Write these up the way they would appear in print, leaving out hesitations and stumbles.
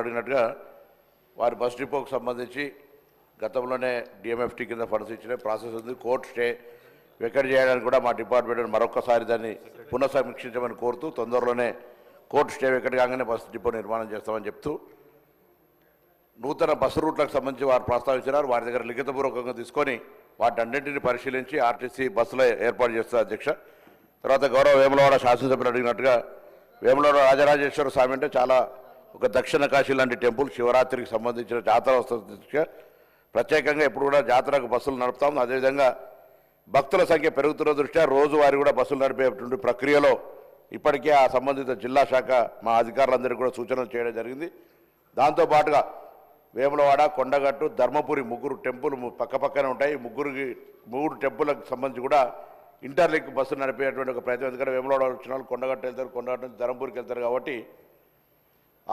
అడిగినట్టుగా వారి బస్ డిపోకు సంబంధించి గతంలోనే డిఎంఎఫ్టీ కింద ఫండ్స్ ఇచ్చిన ప్రాసెస్ ఉంది. కోర్టు స్టే వెకెట్ చేయడానికి కూడా మా డిపార్ట్మెంట్ మరొకసారి దాన్ని పునఃసమీక్షించమని కోరుతూ తొందరలోనే కోర్టు స్టే వెకెట్ కాగానే బస్ డిపో నిర్మాణం చేస్తామని చెప్తూ నూతన బస్సు రూట్లకు సంబంధించి వారు ప్రస్తావించినారు. వారి దగ్గర లిఖితపూర్వకంగా తీసుకొని వాటన్నింటినీ పరిశీలించి ఆర్టీసీ బస్సులో ఏర్పాటు చేస్తారు అధ్యక్ష. తర్వాత గౌరవ వేములవాడ శాసనసభ్యులు అడిగినట్టుగా వేములవాడ రాజరాజేశ్వర స్వామి అంటే చాలా ఒక దక్షిణ కాశీ లాంటి టెంపుల్, శివరాత్రికి సంబంధించిన జాతర వస్తుంది. ప్రత్యేకంగా ఎప్పుడు కూడా జాతరకు బస్సులు నడుపుతాం. అదేవిధంగా భక్తుల సంఖ్య పెరుగుతున్న దృష్ట్యా రోజువారీ కూడా బస్సులు నడిపేటువంటి ప్రక్రియలో ఇప్పటికే ఆ సంబంధిత జిల్లా శాఖ మా అధికారులందరికీ కూడా సూచనలు చేయడం జరిగింది. దాంతోపాటుగా వేములవాడ, కొండగట్టు, ధర్మపురి ముగ్గురు టెంపుల్ పక్కపక్కనే ఉంటాయి. మూడు టెంపుల్కి సంబంధించి కూడా ఇంటర్లింక్ బస్సులు నడిపేటువంటి ఒక ప్రయత్నం. ఎందుకంటే వేములవాడ వచ్చిన వాళ్ళు కొండగట్టు వెళ్తారు, కొండగట్టు నుంచి ధర్మపురికి వెళ్తారు కాబట్టి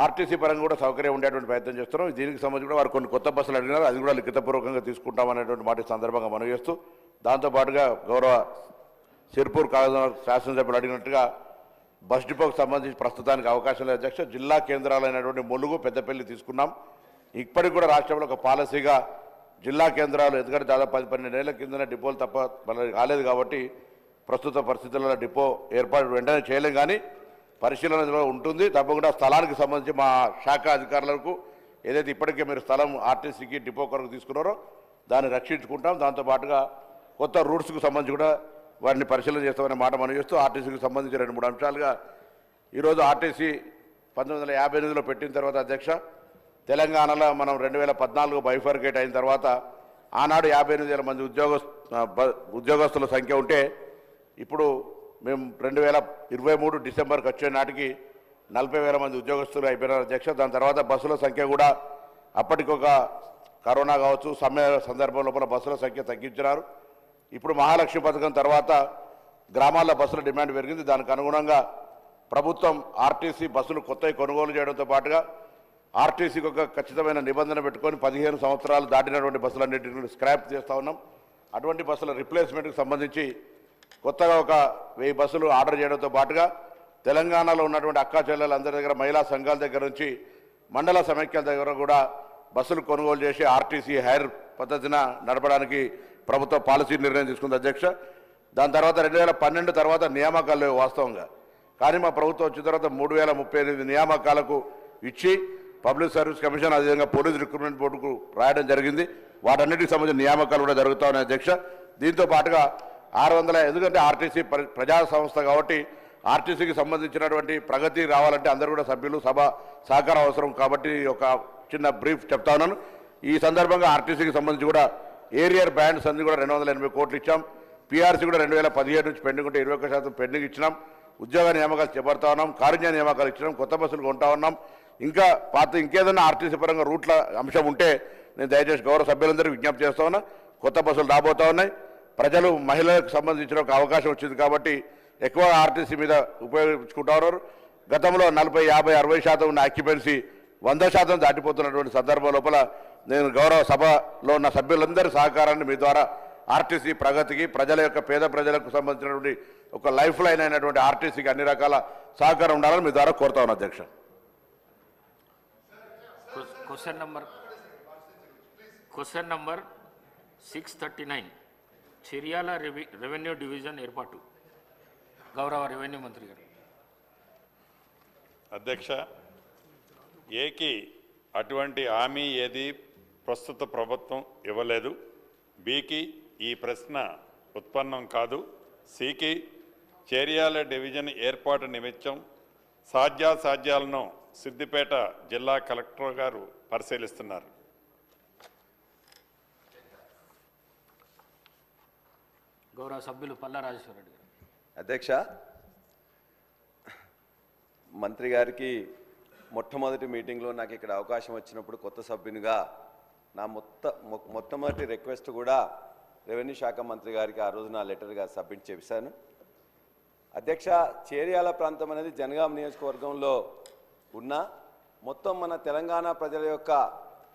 ఆర్టీసీ పరంగా కూడా సౌకర్యం ఉండేటువంటి ప్రయత్నం చేస్తున్నాం. దీనికి సంబంధించి కూడా వారు కొన్ని కొత్త బస్సులు అడిగినారు, అది కూడా లిఖితపూర్వకంగా తీసుకుంటామనేటువంటి మాట సందర్భంగా మనవి చేస్తూ దాంతోపాటుగా గౌరవ సిర్పూర్ శాసనసభ్యులు అడిగినట్టుగా బస్ డిపోకు సంబంధించి ప్రస్తుతానికి అవకాశం లేదు అధ్యక్ష. జిల్లా కేంద్రాలైనటువంటి ములుగు, పెద్దపల్లి తీసుకున్నాం. ఇప్పటికి కూడా రాష్ట్రంలో ఒక పాలసీగా జిల్లా కేంద్రాలు, ఎందుకంటే దాదాపు 10-12 ఏళ్ల కిందనే డిపోలు తప్ప కాలేదు కాబట్టి ప్రస్తుత పరిస్థితుల్లో డిపో ఏర్పాటు వెంటనే చేయలేం, కానీ పరిశీలనలో ఉంటుంది. తప్పకుండా స్థలానికి సంబంధించి మా శాఖ అధికారులకు ఏదైతే ఇప్పటికే మీరు స్థలం ఆర్టీసీకి డిపో కొరకు తీసుకున్నారో దాన్ని రక్షించుకుంటాం. దాంతోపాటుగా కొత్త రూట్స్కు సంబంధించి కూడా వారిని పరిశీలన చేస్తామనే మాట మనం చేస్తూ ఆర్టీసీకి సంబంధించి 2-3 అంశాలుగా ఈరోజు ఆర్టీసీ 1958లో పెట్టిన తర్వాత అధ్యక్ష తెలంగాణలో మనం 2014 బైఫర్కేట్ అయిన తర్వాత ఆనాడు 58,000 మంది ఉద్యోగస్తుల సంఖ్య ఉంటే ఇప్పుడు మేము 2023 డిసెంబర్కి వచ్చే నాటికి 40,000 మంది ఉద్యోగస్తులు అయిపోయినారు అధ్యక్ష. దాని తర్వాత బస్సుల సంఖ్య కూడా అప్పటికొక కరోనా కావచ్చు సమ్మె సందర్భం లోపల బస్సుల సంఖ్య తగ్గించినారు. ఇప్పుడు మహాలక్ష్మి పథకం తర్వాత గ్రామాల్లో బస్సుల డిమాండ్ పెరిగింది. దానికి అనుగుణంగా ప్రభుత్వం ఆర్టీసీ బస్సులు కొత్తవి కొనుగోలు చేయడంతో పాటుగా ఆర్టీసీకి ఒక ఖచ్చితమైన నిబంధన పెట్టుకొని 15 సంవత్సరాలు దాటినటువంటి బస్సులన్నింటినీ స్క్రాప్ చేస్తూ ఉన్నాం. అటువంటి బస్సుల రిప్లేస్మెంట్కి సంబంధించి కొత్తగా ఒక 1000 బస్సులు ఆర్డర్ చేయడంతో పాటుగా తెలంగాణలో ఉన్నటువంటి అక్కా చెల్లెలందరి దగ్గర, మహిళా సంఘాల దగ్గర నుంచి మండల సమైక్యాల దగ్గర కూడా బస్సులు కొనుగోలు చేసి ఆర్టీసీ హైర్ పద్ధతిన నడపడానికి ప్రభుత్వ పాలసీ నిర్ణయం తీసుకుంది అధ్యక్ష. దాని తర్వాత 2012 తర్వాత నియామకాలు లేవు వాస్తవంగా, కానీ మా ప్రభుత్వం వచ్చిన తర్వాత 3038 నియామకాలకు ఇచ్చి పబ్లిక్ సర్వీస్ కమిషన్ అదేవిధంగా పోలీస్ రిక్రూట్మెంట్ బోర్డుకు రాయడం జరిగింది. వాటన్నిటికి సంబంధించిన నియామకాలు కూడా జరుగుతూ ఉన్నాయి అధ్యక్ష. దీంతో పాటుగా 600, ఎందుకంటే ఆర్టీసీ ప్రజా సంస్థ కాబట్టి ఆర్టీసీకి సంబంధించినటువంటి ప్రగతి రావాలంటే అందరూ కూడా సభ్యులు సభ సహకారం అవసరం కాబట్టి ఒక చిన్న బ్రీఫ్ చెప్తా ఉన్నాను. ఈ సందర్భంగా ఆర్టీసీకి సంబంధించి కూడా ఏరియర్ బ్యాండ్స్ అన్ని కూడా 280 కోట్లు ఇచ్చాం. పీఆర్సీ కూడా 2017 నుంచి పెండింగ్ ఉంటే 21% పెండింగ్ ఇచ్చినాం. ఉద్యోగ నియామకాలు చేపడతా ఉన్నాం, కారుణ్య నియామకాలు ఇచ్చినాం, కొత్త బస్సులు కొంటా ఉన్నాం. ఇంకా ఇంకేదైనా ఆర్టీసీ పరంగా రూట్ల అంశం ఉంటే నేను దయచేసి గౌరవ సభ్యులందరికీ విజ్ఞప్తి చేస్తా ఉన్నా. కొత్త బస్సులు రాబోతూ ఉన్నాయి. ప్రజలు మహిళలకు సంబంధించిన ఒక అవకాశం వచ్చింది కాబట్టి ఎక్కువ ఆర్టీసీ మీద ఉపయోగించుకుంటా ఉన్నారు. గతంలో 40, 50, 60% ఉన్న ఆక్యుపెన్సీ 100% దాటిపోతున్నటువంటి సందర్భం లోపల నేను గౌరవ సభలో ఉన్న సభ్యులందరి సహకారాన్ని మీ ద్వారా ఆర్టీసీ ప్రగతికి, ప్రజల యొక్క పేద ప్రజలకు సంబంధించినటువంటి ఒక లైఫ్ లైన్ అయినటువంటి ఆర్టీసీకి అన్ని రకాల సహకారం ఉండాలని మీ ద్వారా కోరుతా ఉన్నా అధ్యక్ష. Question number 639 Chiryala revenue division ఏర్పాటు. గౌరవ రెవెన్యూ మంత్రి గారు. అధ్యక్ష, ఏకి అటువంటి హామీ ఏది ప్రస్తుత ప్రభుత్వం ఇవ్వలేదు. బికి ఈ ప్రశ్న ఉత్పన్నం కాదు. సికి చేర్యాల డివిజన్ ఏర్పాటు నిమిత్తం సాధ్యాసాధ్యాలను సిద్దిపేట జిల్లా కలెక్టర్ గారు పరిశీలిస్తున్నారు. గౌరవ సభ్యులు పల్లా రాజేశ్వరరెడ్డి గారు. అధ్యక్ష, మంత్రి గారికి మొట్టమొదటి మీటింగ్లో నాకు ఇక్కడ అవకాశం వచ్చినప్పుడు కొత్త సభ్యునిగా నా మొట్టమొదటి రిక్వెస్ట్ కూడా రెవెన్యూ శాఖ మంత్రి గారికి ఆ రోజు నా లెటర్గా సబ్మిట్ చేశాను. అధ్యక్ష, చేర్యాల ప్రాంతం అనేది జనగాం నియోజకవర్గంలో ఉన్న మొత్తం మన తెలంగాణ ప్రజల యొక్క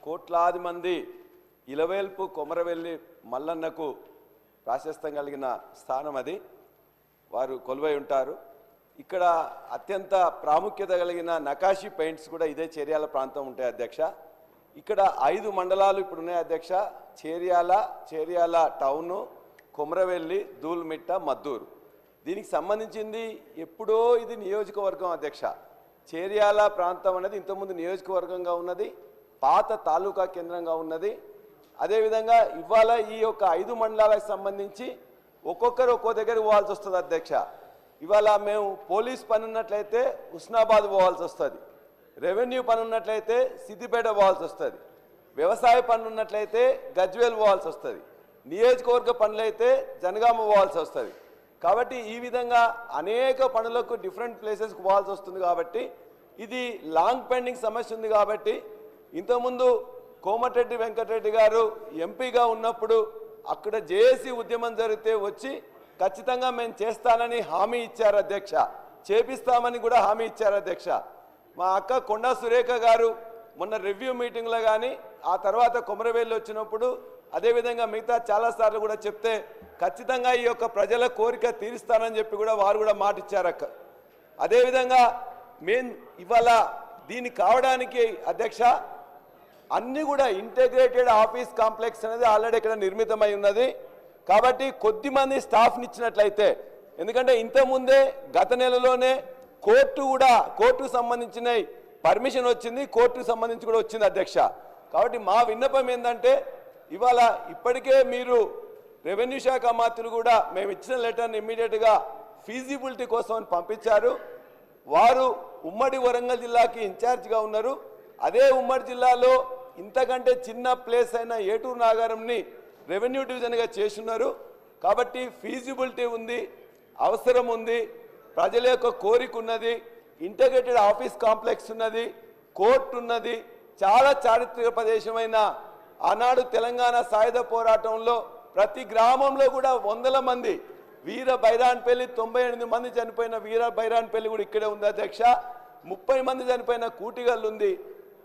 కోట్లాది మంది ఇలవేల్పు కొమరవెల్లి మల్లన్నకు ప్రాశస్త్యం కలిగిన స్థానం అది. వారు కొలువై ఉంటారు. ఇక్కడ అత్యంత ప్రాముఖ్యత కలిగిన నకాషి పెయింట్స్ కూడా ఇదే చేర్యాల ప్రాంతం ఉంటాయి అధ్యక్ష. ఇక్కడ 5 మండలాలు ఇప్పుడు ఉన్నాయి అధ్యక్ష. చేర్యాల టౌను, కొమరవెల్లి, దూల్మిట్ట, మద్దూరు. దీనికి సంబంధించింది ఎప్పుడో ఇది నియోజకవర్గం అధ్యక్ష. చేర్యాల ప్రాంతం అనేది ఇంతకుముందు నియోజకవర్గంగా ఉన్నది, పాత తాలూకా కేంద్రంగా ఉన్నది. అదేవిధంగా ఇవాళ ఈ యొక్క 5 మండలాలకు సంబంధించి ఒక్కొక్కరు ఒక్కో దగ్గర పోవాల్సి వస్తుంది అధ్యక్ష. ఇవాళ మేము పోలీస్ పని ఉన్నట్లయితే హుస్నాబాద్ పోవాల్సి వస్తుంది, రెవెన్యూ పని ఉన్నట్లయితే సిద్దిపేట పోవాల్సి వస్తుంది, వ్యవసాయ పనులు ఉన్నట్లయితే గజ్వేల్ పోవాల్సి వస్తుంది, నియోజకవర్గ పనులైతే జనగామ పోవాల్సి వస్తుంది. కాబట్టి ఈ విధంగా అనేక పనులకు డిఫరెంట్ ప్లేసెస్కి పోవాల్సి వస్తుంది. కాబట్టి ఇది లాంగ్ పెండింగ్ సమస్య ఉంది. కాబట్టి ఇంతకుముందు కోమటిరెడ్డి వెంకటరెడ్డి గారు ఎంపీగా ఉన్నప్పుడు అక్కడ జేఏసీ ఉద్యమం జరిగితే వచ్చి ఖచ్చితంగా మేము చేస్తానని హామీ ఇచ్చారు అధ్యక్ష, చేపిస్తామని కూడా హామీ ఇచ్చారు అధ్యక్ష. మా అక్క కొండా సురేఖ గారు మొన్న రివ్యూ మీటింగ్లో కానీ ఆ తర్వాత కొమరవేలు వచ్చినప్పుడు అదేవిధంగా మిగతా చాలాసార్లు కూడా చెప్తే ఖచ్చితంగా ఈ యొక్క ప్రజల కోరిక తీరుస్తానని చెప్పి కూడా వారు కూడా మాట ఇచ్చారు అక్క. అదేవిధంగా మేము ఇవాళ దీన్ని కావడానికి అధ్యక్ష అన్నీ కూడా ఇంటిగ్రేటెడ్ ఆఫీస్ కాంప్లెక్స్ అనేది ఆల్రెడీ ఇక్కడ నిర్మితమై ఉన్నది. కాబట్టి కొద్దిమంది స్టాఫ్ని ఇచ్చినట్లయితే, ఎందుకంటే ఇంతకుముందే గత నెలలోనే కోర్టుకు సంబంధించిన పర్మిషన్ వచ్చింది, కోర్టుకు సంబంధించి కూడా వచ్చింది అధ్యక్ష. కాబట్టి మా విన్నపం ఏంటంటే ఇవాళ ఇప్పటికే మీరు రెవెన్యూ శాఖ మంత్రులు కూడా మేము ఇచ్చిన లెటర్ని ఇమ్మీడియట్గా ఫీజిబిలిటీ కోసం అని పంపించారు. వారు ఉమ్మడి వరంగల్ జిల్లాకి ఇన్ఛార్జ్గా ఉన్నారు. అదే ఉమ్మడి జిల్లాలో ఇంతకంటే చిన్న ప్లేస్ అయిన ఏటూరు నాగారంని రెవెన్యూ డివిజన్గా చేస్తున్నారు. కాబట్టి ఫీజిబిలిటీ ఉంది, అవసరం ఉంది, ప్రజల యొక్క కోరిక ఉన్నది, ఇంటిగ్రేటెడ్ ఆఫీస్ కాంప్లెక్స్ ఉన్నది, కోర్టు ఉన్నది. చాలా చారిత్రక ప్రదేశమైన ఆనాడు తెలంగాణ సాయుధ పోరాటంలో ప్రతి గ్రామంలో కూడా వందల మంది వీర బైరాన్పల్లి 98 మంది చనిపోయిన వీర బైరాన్పల్లి కూడా ఇక్కడే ఉంది అధ్యక్ష. 30 మంది చనిపోయిన కూటిగల్లు ఉంది.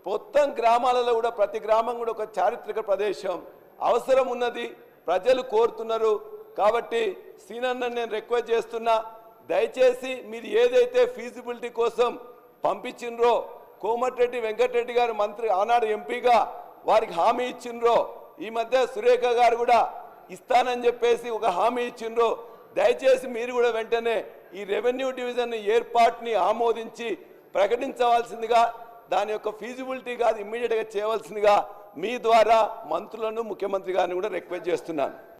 మొత్తం గ్రామాలలో కూడా ప్రతి గ్రామం కూడా ఒక చారిత్రక ప్రదేశం, అవసరం ఉన్నది, ప్రజలు కోరుతున్నారు. కాబట్టి సీనన్న నేను రిక్వెస్ట్ చేస్తున్నా, దయచేసి మీరు ఏదైతే ఫీజిబిలిటీ కోసం పంపించినరో కోమటిరెడ్డి వెంకటరెడ్డి గారు మంత్రి ఆనాడు ఎంపీగా వారికి హామీ ఇచ్చిండ్రో, ఈ మధ్య సురేఖ గారు కూడా ఇస్తానని చెప్పేసి ఒక హామీ ఇచ్చిండ్రో, దయచేసి మీరు కూడా వెంటనే ఈ రెవెన్యూ డివిజన్ ఏర్పాటుని ఆమోదించి ప్రకటించవలసిందిగా, దాని యొక్క ఫీజిబిలిటీ కాదు ఇమ్మీడియట్గా చేయవలసిందిగా మీ ద్వారా మంత్రులను ముఖ్యమంత్రి గారిని కూడా రిక్వెస్ట్ చేస్తున్నాను.